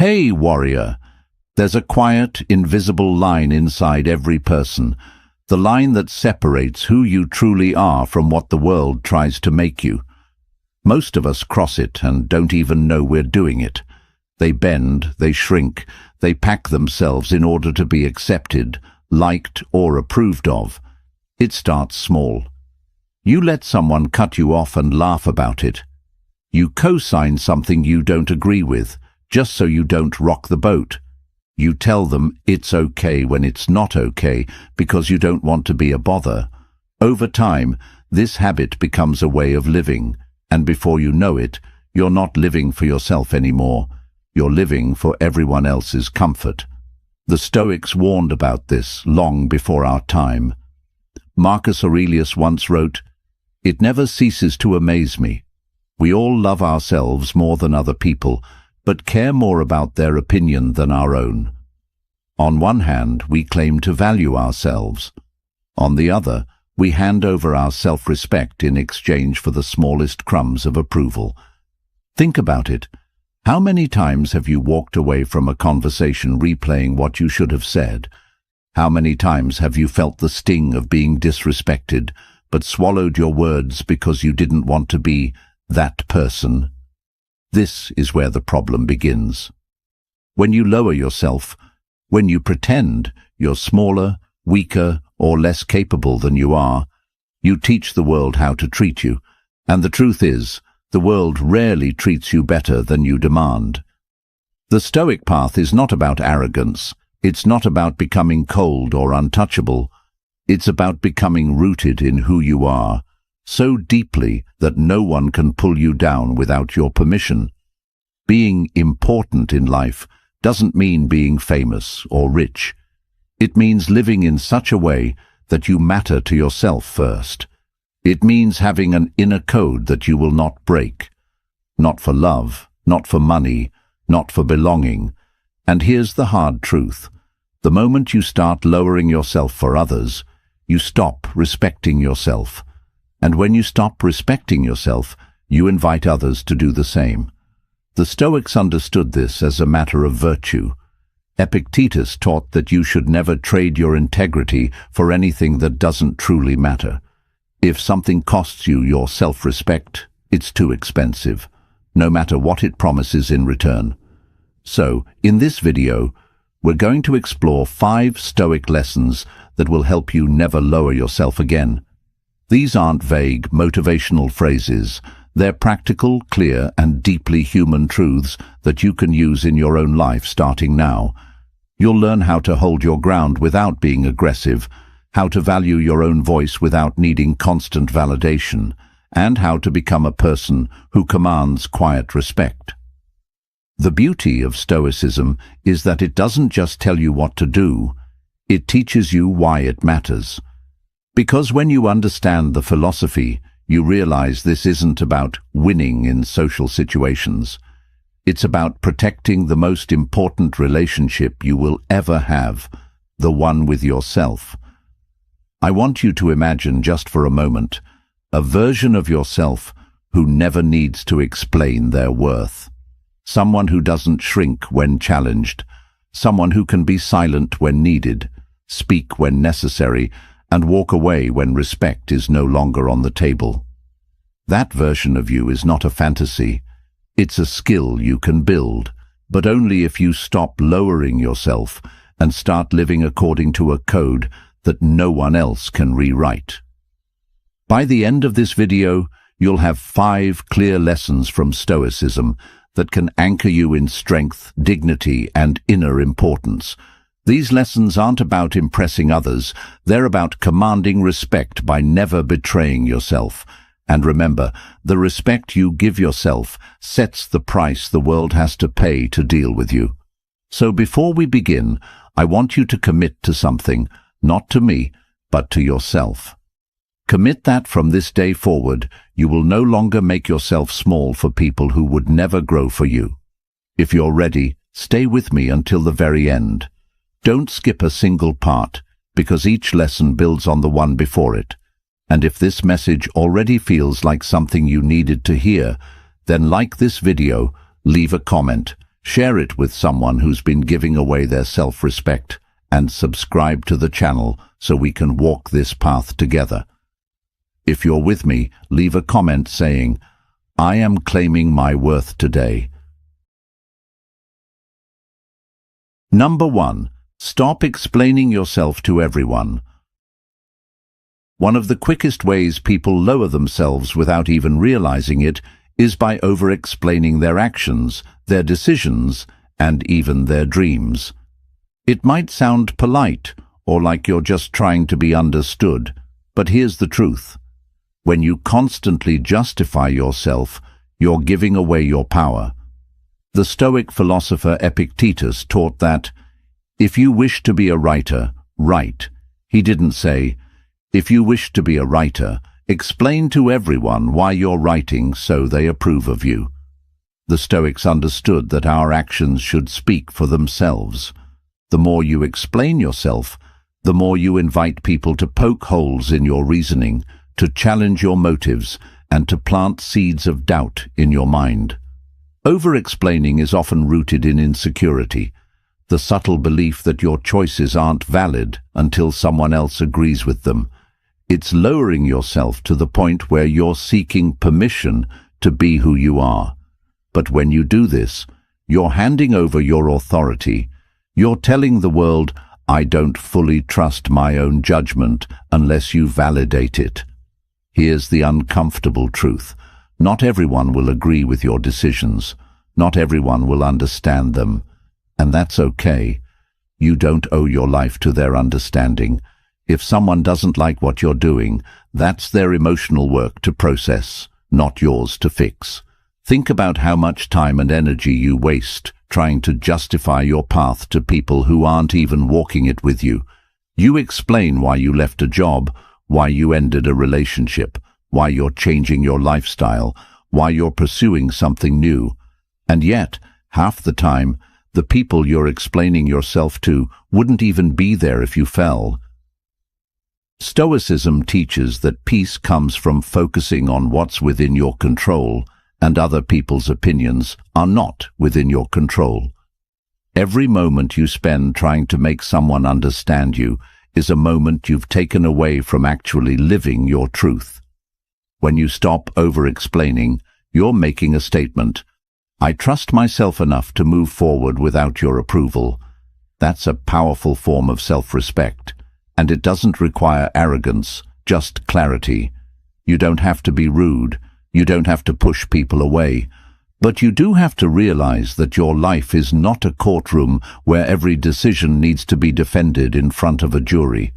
Hey, warrior! There's a quiet, invisible line inside every person, the line that separates who you truly are from what the world tries to make you. Most of us cross it and don't even know we're doing it. They bend, they shrink, they pack themselves in order to be accepted, liked, or approved of. It starts small. You let someone cut you off and laugh about it. You co-sign something you don't agree with, just so you don't rock the boat. You tell them it's okay when it's not okay because you don't want to be a bother. Over time, this habit becomes a way of living, and before you know it, you're not living for yourself anymore. You're living for everyone else's comfort. The Stoics warned about this long before our time. Marcus Aurelius once wrote, "It never ceases to amaze me. We all love ourselves more than other people, but care more about their opinion than our own. On one hand, we claim to value ourselves. On the other, we hand over our self-respect in exchange for the smallest crumbs of approval." Think about it. How many times have you walked away from a conversation replaying what you should have said? How many times have you felt the sting of being disrespected, but swallowed your words because you didn't want to be that person? This is where the problem begins. When you lower yourself, when you pretend you're smaller, weaker, or less capable than you are, you teach the world how to treat you. And the truth is, the world rarely treats you better than you demand. The Stoic path is not about arrogance. It's not about becoming cold or untouchable. It's about becoming rooted in who you are, so deeply that no one can pull you down without your permission. Being important in life doesn't mean being famous or rich. It means living in such a way that you matter to yourself first. It means having an inner code that you will not break. Not for love, not for money, not for belonging. And here's the hard truth. The moment you start lowering yourself for others, you stop respecting yourself. And when you stop respecting yourself, you invite others to do the same. The Stoics understood this as a matter of virtue. Epictetus taught that you should never trade your integrity for anything that doesn't truly matter. If something costs you your self-respect, it's too expensive, no matter what it promises in return. So, in this video, we're going to explore 5 Stoic lessons that will help you never lower yourself again. These aren't vague, motivational phrases. They're practical, clear, and deeply human truths that you can use in your own life starting now. You'll learn how to hold your ground without being aggressive, how to value your own voice without needing constant validation, and how to become a person who commands quiet respect. The beauty of Stoicism is that it doesn't just tell you what to do, it teaches you why it matters. Because when you understand the philosophy, you realize this isn't about winning in social situations. It's about protecting the most important relationship you will ever have, the one with yourself. I want you to imagine just for a moment a version of yourself who never needs to explain their worth. Someone who doesn't shrink when challenged. Someone who can be silent when needed, speak when necessary, and walk away when respect is no longer on the table. That version of you is not a fantasy. It's a skill you can build, but only if you stop lowering yourself and start living according to a code that no one else can rewrite. By the end of this video, you'll have 5 clear lessons from Stoicism that can anchor you in strength, dignity, and inner importance. These lessons aren't about impressing others, they're about commanding respect by never betraying yourself. And remember, the respect you give yourself sets the price the world has to pay to deal with you. So before we begin, I want you to commit to something, not to me, but to yourself. Commit that from this day forward, you will no longer make yourself small for people who would never grow for you. If you're ready, stay with me until the very end. Don't skip a single part, because each lesson builds on the one before it. And if this message already feels like something you needed to hear, then like this video, leave a comment, share it with someone who's been giving away their self-respect, and subscribe to the channel so we can walk this path together. If you're with me, leave a comment saying, "I am claiming my worth today." Number 1. Stop explaining yourself to everyone. One of the quickest ways people lower themselves without even realizing it is by over-explaining their actions, their decisions, and even their dreams. It might sound polite or like you're just trying to be understood, but here's the truth. When you constantly justify yourself, you're giving away your power. The Stoic philosopher Epictetus taught that, if you wish to be a writer, write. He didn't say, if you wish to be a writer, explain to everyone why you're writing so they approve of you. The Stoics understood that our actions should speak for themselves. The more you explain yourself, the more you invite people to poke holes in your reasoning, to challenge your motives, and to plant seeds of doubt in your mind. Over-explaining is often rooted in insecurity, the subtle belief that your choices aren't valid until someone else agrees with them. It's lowering yourself to the point where you're seeking permission to be who you are. But when you do this, you're handing over your authority. You're telling the world, I don't fully trust my own judgment unless you validate it. Here's the uncomfortable truth. Not everyone will agree with your decisions. Not everyone will understand them. And that's okay. You don't owe your life to their understanding. If someone doesn't like what you're doing, that's their emotional work to process, not yours to fix. Think about how much time and energy you waste trying to justify your path to people who aren't even walking it with you. You explain why you left a job, why you ended a relationship, why you're changing your lifestyle, why you're pursuing something new. And yet, half the time, the people you're explaining yourself to wouldn't even be there if you fell. Stoicism teaches that peace comes from focusing on what's within your control, and other people's opinions are not within your control. Every moment you spend trying to make someone understand you is a moment you've taken away from actually living your truth. When you stop over-explaining, you're making a statement. I trust myself enough to move forward without your approval. That's a powerful form of self-respect, and it doesn't require arrogance, just clarity. You don't have to be rude. You don't have to push people away. But you do have to realize that your life is not a courtroom where every decision needs to be defended in front of a jury.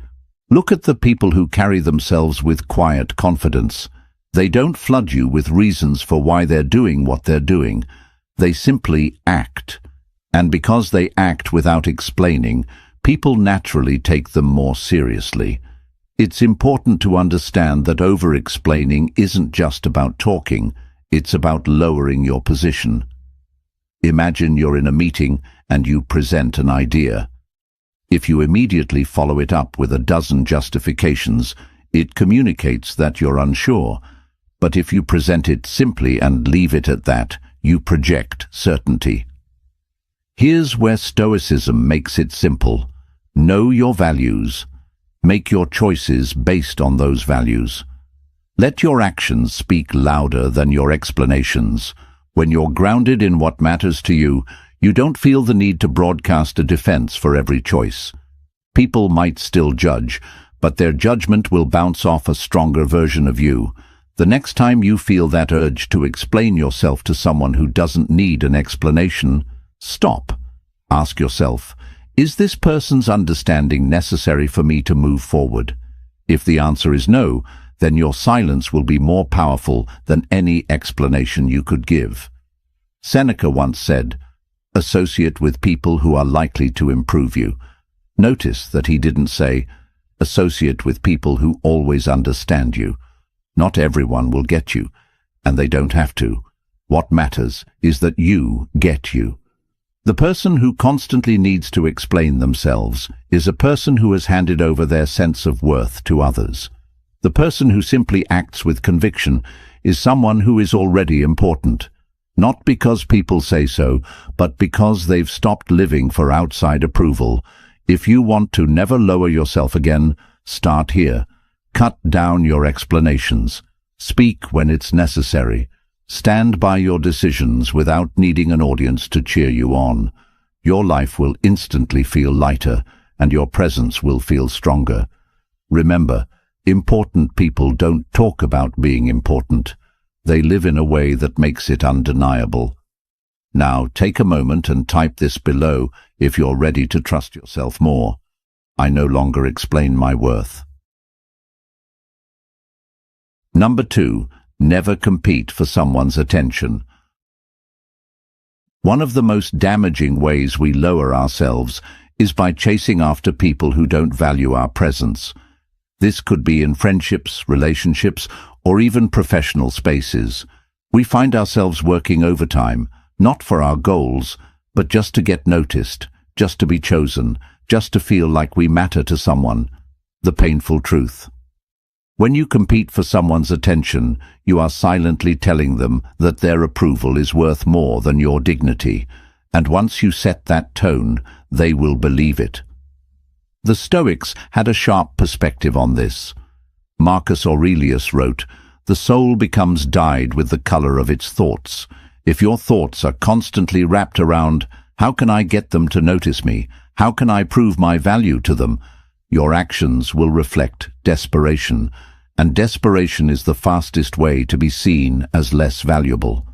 Look at the people who carry themselves with quiet confidence. They don't flood you with reasons for why they're doing what they're doing. They simply act. And because they act without explaining, people naturally take them more seriously. It's important to understand that over-explaining isn't just about talking, it's about lowering your position. Imagine you're in a meeting and you present an idea. If you immediately follow it up with a dozen justifications, it communicates that you're unsure. But if you present it simply and leave it at that, you project certainty. Here's where Stoicism makes it simple. Know your values. Make your choices based on those values. Let your actions speak louder than your explanations. When you're grounded in what matters to you, you don't feel the need to broadcast a defense for every choice. People might still judge, but their judgment will bounce off a stronger version of you. The next time you feel that urge to explain yourself to someone who doesn't need an explanation, stop. Ask yourself, is this person's understanding necessary for me to move forward? If the answer is no, then your silence will be more powerful than any explanation you could give. Seneca once said, associate with people who are likely to improve you. Notice that he didn't say, associate with people who always understand you. Not everyone will get you, and they don't have to. What matters is that you get you. The person who constantly needs to explain themselves is a person who has handed over their sense of worth to others. The person who simply acts with conviction is someone who is already important. Not because people say so, but because they've stopped living for outside approval. If you want to never lower yourself again, start here. Cut down your explanations. Speak when it's necessary. Stand by your decisions without needing an audience to cheer you on. Your life will instantly feel lighter, and your presence will feel stronger. Remember, important people don't talk about being important. They live in a way that makes it undeniable. Now, take a moment and type this below if you're ready to trust yourself more. I no longer explain my worth. Number 2, never compete for someone's attention. One of the most damaging ways we lower ourselves is by chasing after people who don't value our presence. This could be in friendships, relationships, or even professional spaces. We find ourselves working overtime, not for our goals, but just to get noticed, just to be chosen, just to feel like we matter to someone. The painful truth. When you compete for someone's attention, you are silently telling them that their approval is worth more than your dignity, and once you set that tone, they will believe it. The Stoics had a sharp perspective on this. Marcus Aurelius wrote, "The soul becomes dyed with the color of its thoughts. If your thoughts are constantly wrapped around, how can I get them to notice me? How can I prove my value to them? Your actions will reflect desperation, and desperation is the fastest way to be seen as less valuable."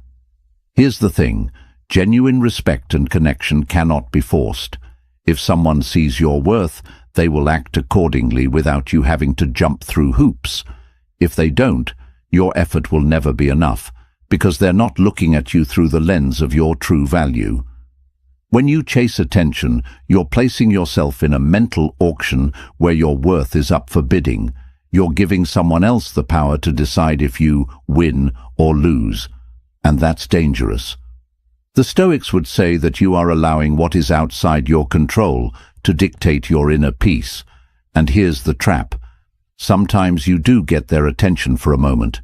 Here's the thing, genuine respect and connection cannot be forced. If someone sees your worth, they will act accordingly without you having to jump through hoops. If they don't, your effort will never be enough, because they're not looking at you through the lens of your true value. When you chase attention, you're placing yourself in a mental auction where your worth is up for bidding. You're giving someone else the power to decide if you win or lose, and that's dangerous. The Stoics would say that you are allowing what is outside your control to dictate your inner peace. And here's the trap. Sometimes you do get their attention for a moment.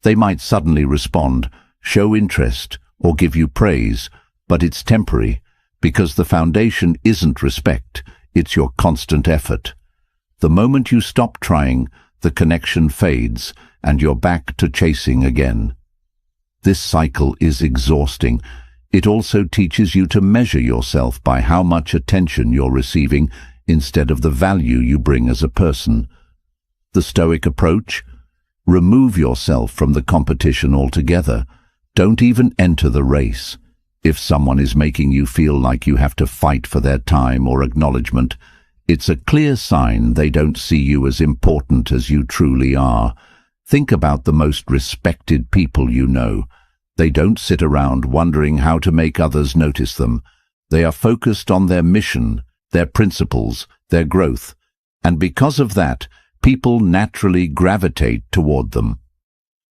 They might suddenly respond, show interest, or give you praise, but it's temporary, because the foundation isn't respect, it's your constant effort. The moment you stop trying, the connection fades, and you're back to chasing again. This cycle is exhausting. It also teaches you to measure yourself by how much attention you're receiving instead of the value you bring as a person. The Stoic approach? Remove yourself from the competition altogether. Don't even enter the race. If someone is making you feel like you have to fight for their time or acknowledgement, it's a clear sign they don't see you as important as you truly are. Think about the most respected people you know. They don't sit around wondering how to make others notice them. They are focused on their mission, their principles, their growth, and because of that, people naturally gravitate toward them.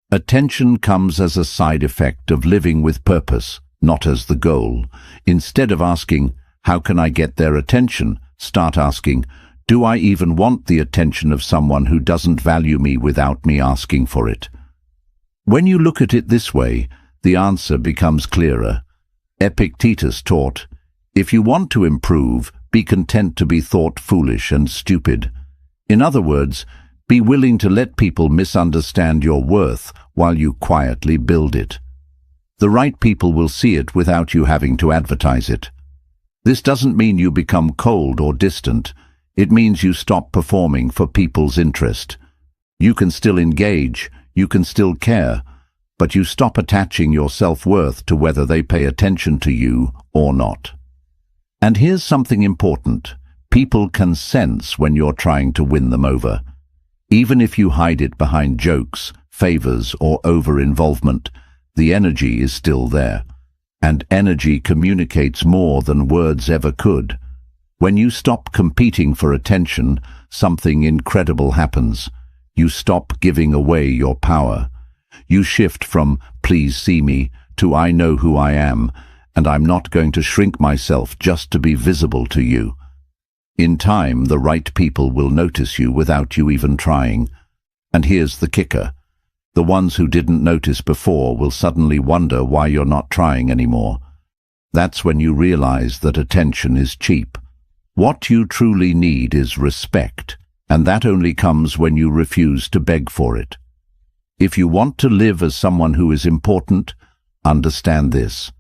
Attention comes as a side effect of living with purpose, not as the goal. Instead of asking, "How can I get their attention?" start asking, "Do I even want the attention of someone who doesn't value me without me asking for it?" When you look at it this way, the answer becomes clearer. Epictetus taught, "If you want to improve, be content to be thought foolish and stupid." In other words, be willing to let people misunderstand your worth while you quietly build it. The right people will see it without you having to advertise it. This doesn't mean you become cold or distant. It means you stop performing for people's interest. You can still engage, you can still care, but you stop attaching your self-worth to whether they pay attention to you or not. And here's something important. People can sense when you're trying to win them over. Even if you hide it behind jokes, favors, or over-involvement, the energy is still there. And energy communicates more than words ever could. When you stop competing for attention, something incredible happens. You stop giving away your power. You shift from "please see me" to "I know who I am, and I'm not going to shrink myself just to be visible to you." In time, the right people will notice you without you even trying. And here's the kicker. The ones who didn't notice before will suddenly wonder why you're not trying anymore. That's when you realize that attention is cheap. What you truly need is respect, and that only comes when you refuse to beg for it. If you want to live as someone who is important, understand this.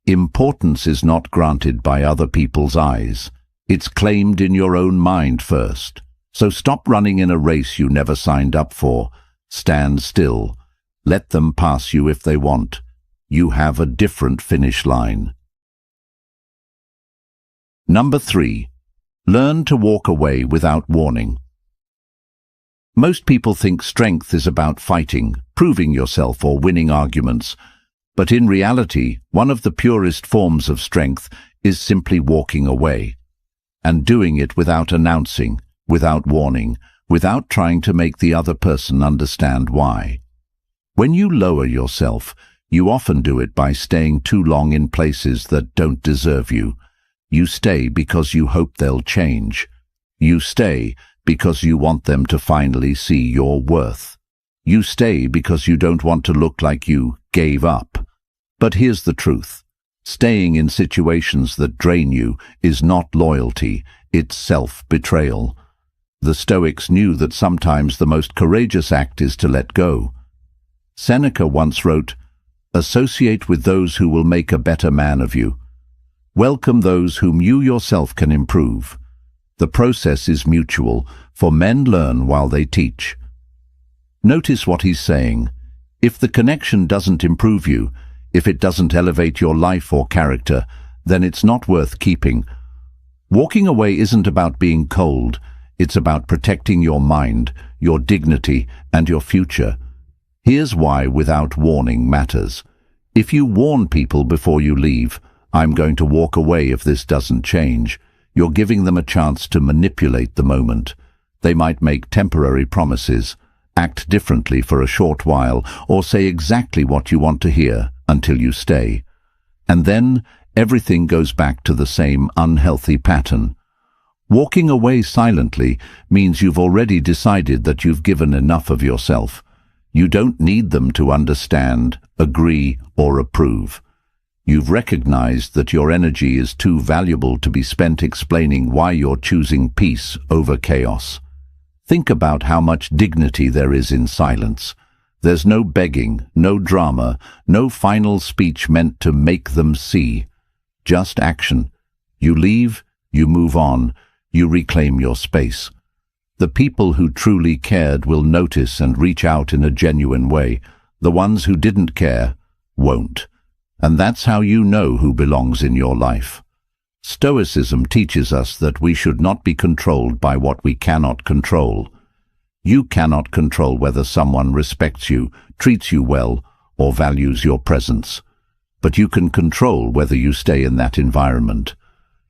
Importance is not granted by other people's eyes. It's claimed in your own mind first. So stop running in a race you never signed up for. Stand still. Let them pass you if they want. You have a different finish line. Number 3. Learn to walk away without warning. Most people think strength is about fighting, proving yourself, or winning arguments. But in reality, one of the purest forms of strength is simply walking away. And doing it without announcing, without warning, without trying to make the other person understand why. When you lower yourself, you often do it by staying too long in places that don't deserve you. You stay because you hope they'll change. You stay because you want them to finally see your worth. You stay because you don't want to look like you gave up. But here's the truth. Staying in situations that drain you is not loyalty, it's self-betrayal. The Stoics knew that sometimes the most courageous act is to let go. Seneca once wrote, "Associate with those who will make a better man of you. Welcome those whom you yourself can improve." The process is mutual, for men learn while they teach. Notice what he's saying. If the connection doesn't improve you, if it doesn't elevate your life or character, then it's not worth keeping. Walking away isn't about being cold. It's about protecting your mind, your dignity, and your future. Here's why without warning matters. If you warn people before you leave, "I'm going to walk away if this doesn't change," you're giving them a chance to manipulate the moment. They might make temporary promises, act differently for a short while, or say exactly what you want to hear until you stay. And then everything goes back to the same unhealthy pattern. Walking away silently means you've already decided that you've given enough of yourself. You don't need them to understand, agree, or approve. You've recognized that your energy is too valuable to be spent explaining why you're choosing peace over chaos. Think about how much dignity there is in silence. There's no begging, no drama, no final speech meant to make them see. Just action. You leave, you move on, you reclaim your space. The people who truly cared will notice and reach out in a genuine way. The ones who didn't care won't. And that's how you know who belongs in your life. Stoicism teaches us that we should not be controlled by what we cannot control. You cannot control whether someone respects you, treats you well, or values your presence. But you can control whether you stay in that environment.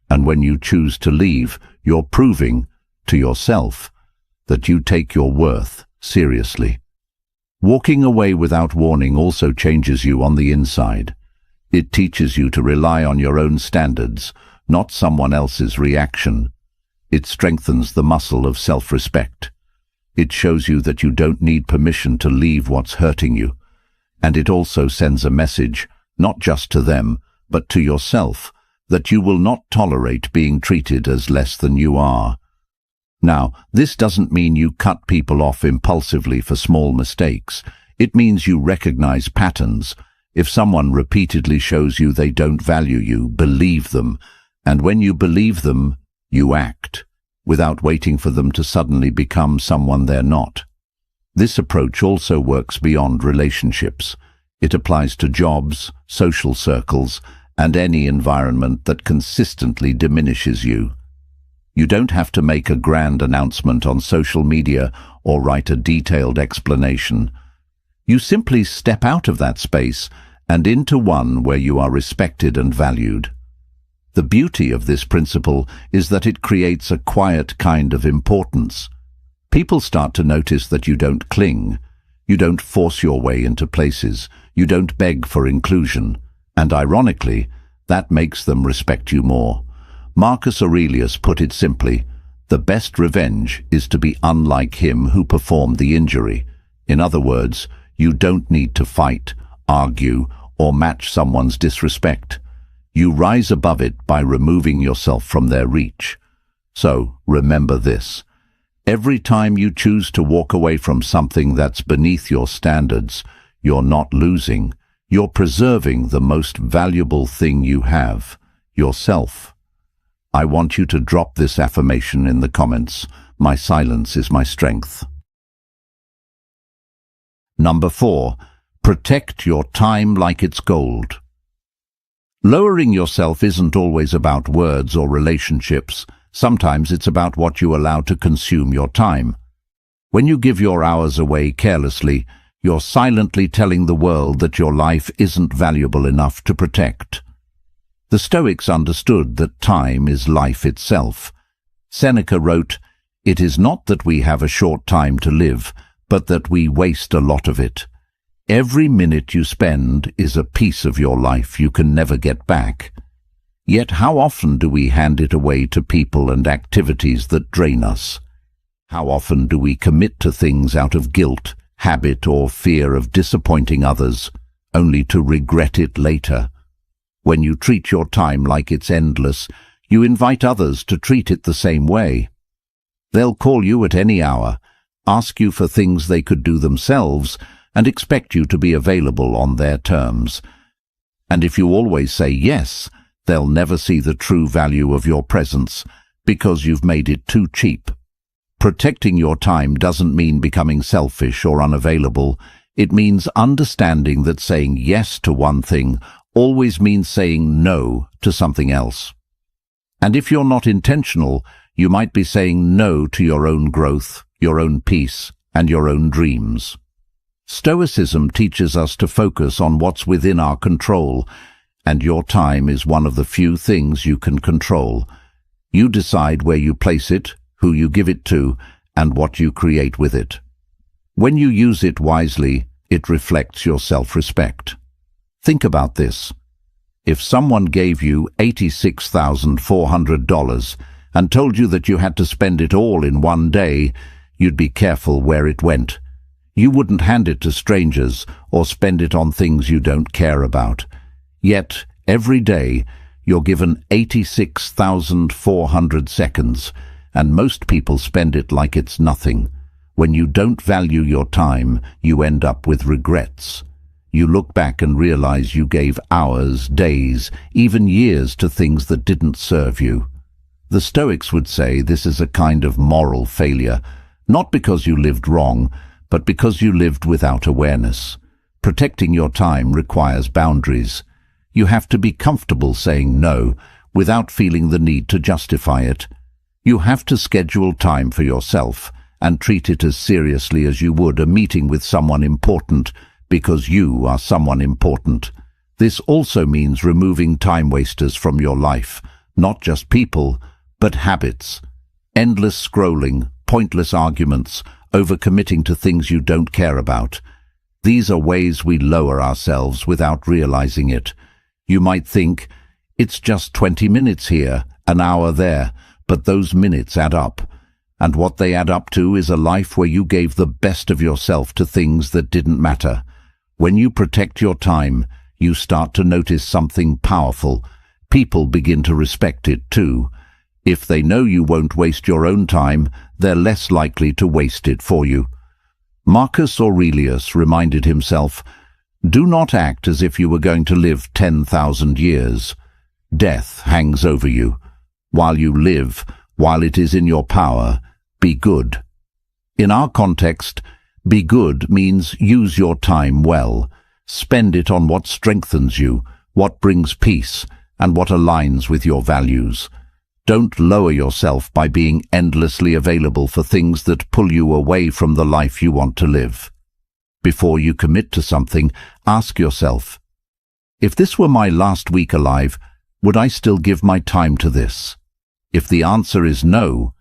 And when you choose to leave, you're proving to yourself that you take your worth seriously. Walking away without warning also changes you on the inside. It teaches you to rely on your own standards, not someone else's reaction. It strengthens the muscle of self-respect. It shows you that you don't need permission to leave what's hurting you. And it also sends a message, not just to them, but to yourself, that you will not tolerate being treated as less than you are. Now, this doesn't mean you cut people off impulsively for small mistakes. It means you recognize patterns. If someone repeatedly shows you they don't value you, believe them. And when you believe them, you act, without waiting for them to suddenly become someone they're not. This approach also works beyond relationships. It applies to jobs, social circles, and any environment that consistently diminishes you. You don't have to make a grand announcement on social media or write a detailed explanation. You simply step out of that space and into one where you are respected and valued. The beauty of this principle is that it creates a quiet kind of importance. People start to notice that you don't cling, you don't force your way into places, you don't beg for inclusion, and ironically, that makes them respect you more. Marcus Aurelius put it simply, the best revenge is to be unlike him who performed the injury. In other words, You don't need to fight, argue, or match someone's disrespect. You rise above it by removing yourself from their reach. So, remember this. Every time you choose to walk away from something that's beneath your standards, you're not losing. You're preserving the most valuable thing you have, yourself. I want you to drop this affirmation in the comments. My silence is my strength. Number 4. Protect your time like it's gold. Lowering yourself isn't always about words or relationships. Sometimes it's about what you allow to consume your time. When you give your hours away carelessly, you're silently telling the world that your life isn't valuable enough to protect. The Stoics understood that time is life itself. Seneca wrote, "It is not that we have a short time to live, but that we waste a lot of it. Every minute you spend is a piece of your life you can never get back." Yet how often do we hand it away to people and activities that drain us? How often do we commit to things out of guilt, habit, or fear of disappointing others, only to regret it later? When you treat your time like it's endless, you invite others to treat it the same way. They'll call you at any hour, ask you for things they could do themselves, and expect you to be available on their terms. And if you always say yes, they'll never see the true value of your presence because you've made it too cheap. Protecting your time doesn't mean becoming selfish or unavailable. It means understanding that saying yes to one thing always means saying no to something else. And if you're not intentional, you might be saying no to your own growth, your own peace, and your own dreams. Stoicism teaches us to focus on what's within our control, and your time is one of the few things you can control. You decide where you place it, who you give it to, and what you create with it. When you use it wisely, it reflects your self-respect. Think about this. If someone gave you $86,400 and told you that you had to spend it all in one day, you'd be careful where it went. You wouldn't hand it to strangers or spend it on things you don't care about. Yet, every day, you're given 86,400 seconds, and most people spend it like it's nothing. When you don't value your time, you end up with regrets. You look back and realize you gave hours, days, even years to things that didn't serve you. The Stoics would say this is a kind of moral failure, not because you lived wrong, but because you lived without awareness. Protecting your time requires boundaries. You have to be comfortable saying no without feeling the need to justify it. You have to schedule time for yourself and treat it as seriously as you would a meeting with someone important, because you are someone important. This also means removing time wasters from your life, not just people, but habits. Endless scrolling, pointless arguments, overcommitting to things you don't care about. These are ways we lower ourselves without realizing it. You might think, it's just 20 minutes here, an hour there, but those minutes add up. And what they add up to is a life where you gave the best of yourself to things that didn't matter. When you protect your time, you start to notice something powerful. People begin to respect it too. If they know you won't waste your own time, they're less likely to waste it for you. Marcus Aurelius reminded himself, "Do not act as if you were going to live 10,000 years. Death hangs over you. While you live, while it is in your power, be good." In our context, be good means use your time well. Spend it on what strengthens you, what brings peace, and what aligns with your values. Don't lower yourself by being endlessly available for things that pull you away from the life you want to live. Before you commit to something, ask yourself, if this were my last week alive, would I still give my time to this? If the answer is no,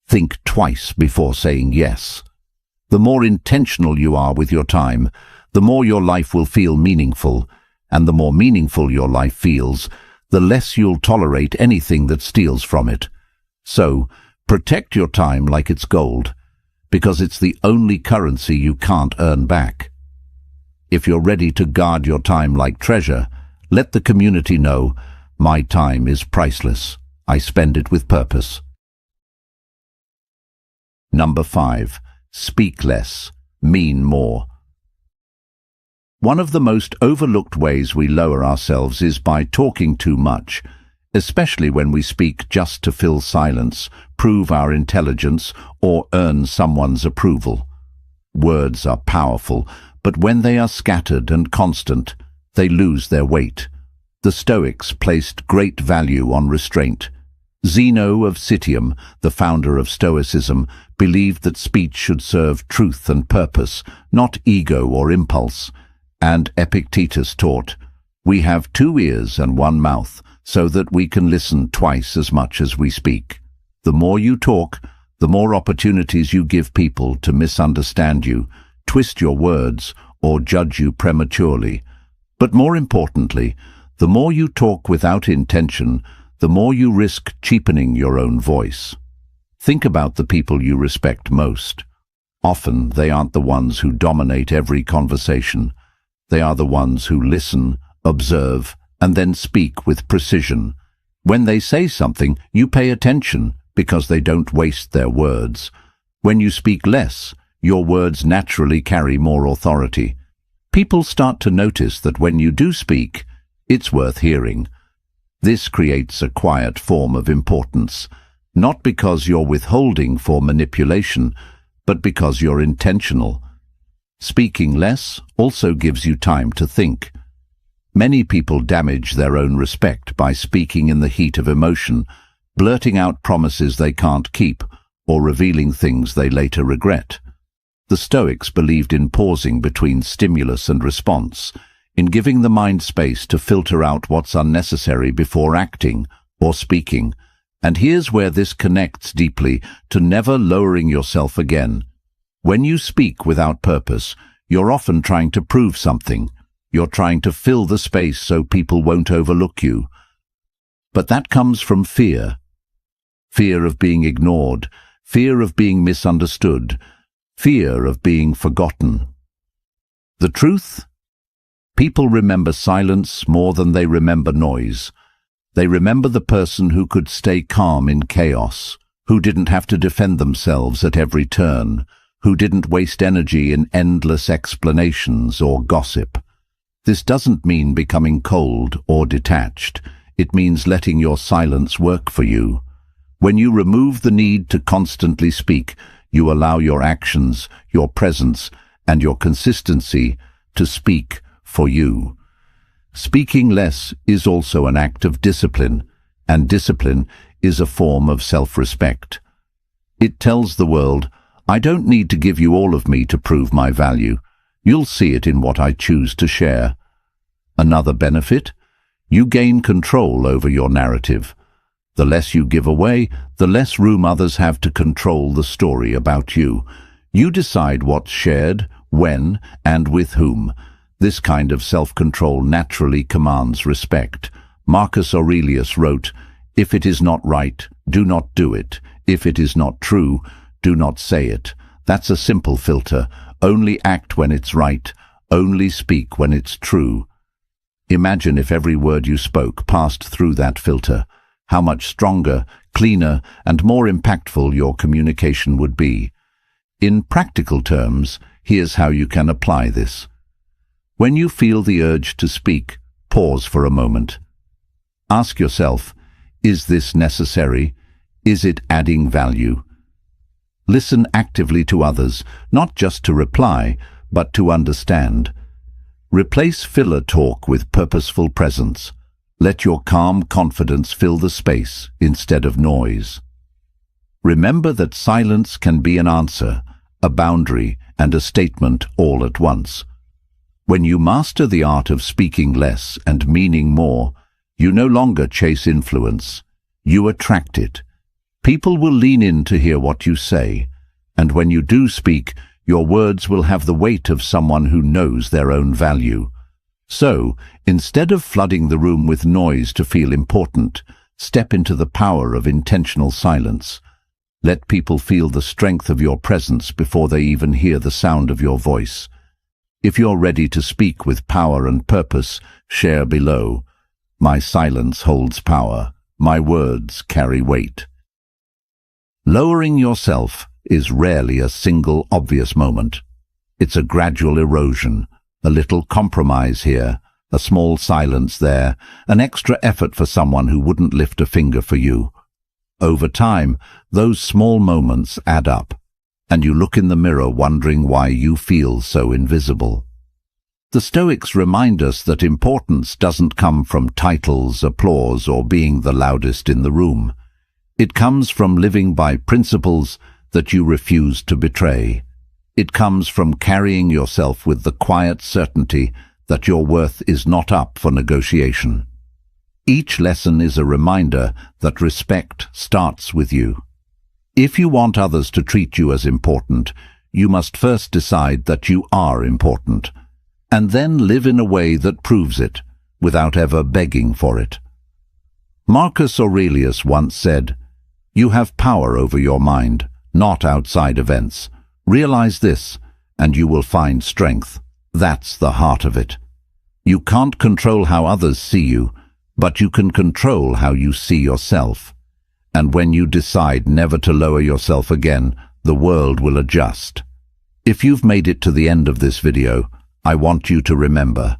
think twice before saying yes. The more intentional you are with your time, the more your life will feel meaningful, and the more meaningful your life feels, the less you'll tolerate anything that steals from it. So, protect your time like it's gold, because it's the only currency you can't earn back. If you're ready to guard your time like treasure, let the community know, my time is priceless. I spend it with purpose. Number 5. Speak less, mean more. One of the most overlooked ways we lower ourselves is by talking too much, especially when we speak just to fill silence, prove our intelligence, or earn someone's approval. Words are powerful, but when they are scattered and constant, they lose their weight. The Stoics placed great value on restraint. Zeno of Citium, the founder of Stoicism, believed that speech should serve truth and purpose, not ego or impulse. And Epictetus taught, "We have 2 ears and 1 mouth, so that we can listen twice as much as we speak." The more you talk, the more opportunities you give people to misunderstand you, twist your words, or judge you prematurely. But more importantly, the more you talk without intention, the more you risk cheapening your own voice. Think about the people you respect most. Often they aren't the ones who dominate every conversation. They are the ones who listen, observe, and then speak with precision. When they say something, you pay attention because they don't waste their words. When you speak less, your words naturally carry more authority. People start to notice that when you do speak, it's worth hearing. This creates a quiet form of importance, not because you're withholding for manipulation, but because you're intentional. Speaking less also gives you time to think. Many people damage their own respect by speaking in the heat of emotion, blurting out promises they can't keep, or revealing things they later regret. The Stoics believed in pausing between stimulus and response, in giving the mind space to filter out what's unnecessary before acting or speaking. And here's where this connects deeply to never lowering yourself again. When you speak without purpose, you're often trying to prove something. You're trying to fill the space so people won't overlook you. But that comes from fear. Fear of being ignored, fear of being misunderstood, fear of being forgotten. The truth? People remember silence more than they remember noise. They remember the person who could stay calm in chaos, who didn't have to defend themselves at every turn, who didn't waste energy in endless explanations or gossip. This doesn't mean becoming cold or detached. It means letting your silence work for you. When you remove the need to constantly speak, you allow your actions, your presence, and your consistency to speak for you. Speaking less is also an act of discipline, and discipline is a form of self-respect. It tells the world, I don't need to give you all of me to prove my value. You'll see it in what I choose to share. Another benefit? You gain control over your narrative. The less you give away, the less room others have to control the story about you. You decide what's shared, when, and with whom. This kind of self-control naturally commands respect. Marcus Aurelius wrote, "If it is not right, do not do it. If it is not true, do not say it." That's a simple filter. Only act when it's right. Only speak when it's true. Imagine if every word you spoke passed through that filter. How much stronger, cleaner, and more impactful your communication would be. In practical terms, here's how you can apply this. When you feel the urge to speak, pause for a moment. Ask yourself, is this necessary? Is it adding value? Listen actively to others, not just to reply, but to understand. Replace filler talk with purposeful presence. Let your calm confidence fill the space instead of noise. Remember that silence can be an answer, a boundary, and a statement all at once. When you master the art of speaking less and meaning more, you no longer chase influence. You attract it. People will lean in to hear what you say, and when you do speak, your words will have the weight of someone who knows their own value. So, instead of flooding the room with noise to feel important, step into the power of intentional silence. Let people feel the strength of your presence before they even hear the sound of your voice. If you're ready to speak with power and purpose, share below. My silence holds power. My words carry weight. Lowering yourself is rarely a single obvious moment. It's a gradual erosion, a little compromise here, a small silence there, an extra effort for someone who wouldn't lift a finger for you. Over time, those small moments add up, and you look in the mirror wondering why you feel so invisible. The Stoics remind us that importance doesn't come from titles, applause, or being the loudest in the room. It comes from living by principles that you refuse to betray. It comes from carrying yourself with the quiet certainty that your worth is not up for negotiation. Each lesson is a reminder that respect starts with you. If you want others to treat you as important, you must first decide that you are important, and then live in a way that proves it, without ever begging for it. Marcus Aurelius once said, "You have power over your mind, not outside events. Realize this, and you will find strength." That's the heart of it. You can't control how others see you, but you can control how you see yourself. And when you decide never to lower yourself again, the world will adjust. If you've made it to the end of this video, I want you to remember,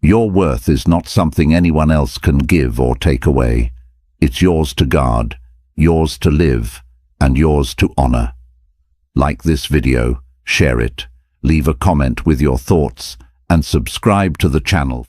your worth is not something anyone else can give or take away. It's yours to guard, yours to live, and yours to honor. Like this video, share it, leave a comment with your thoughts, and subscribe to the channel.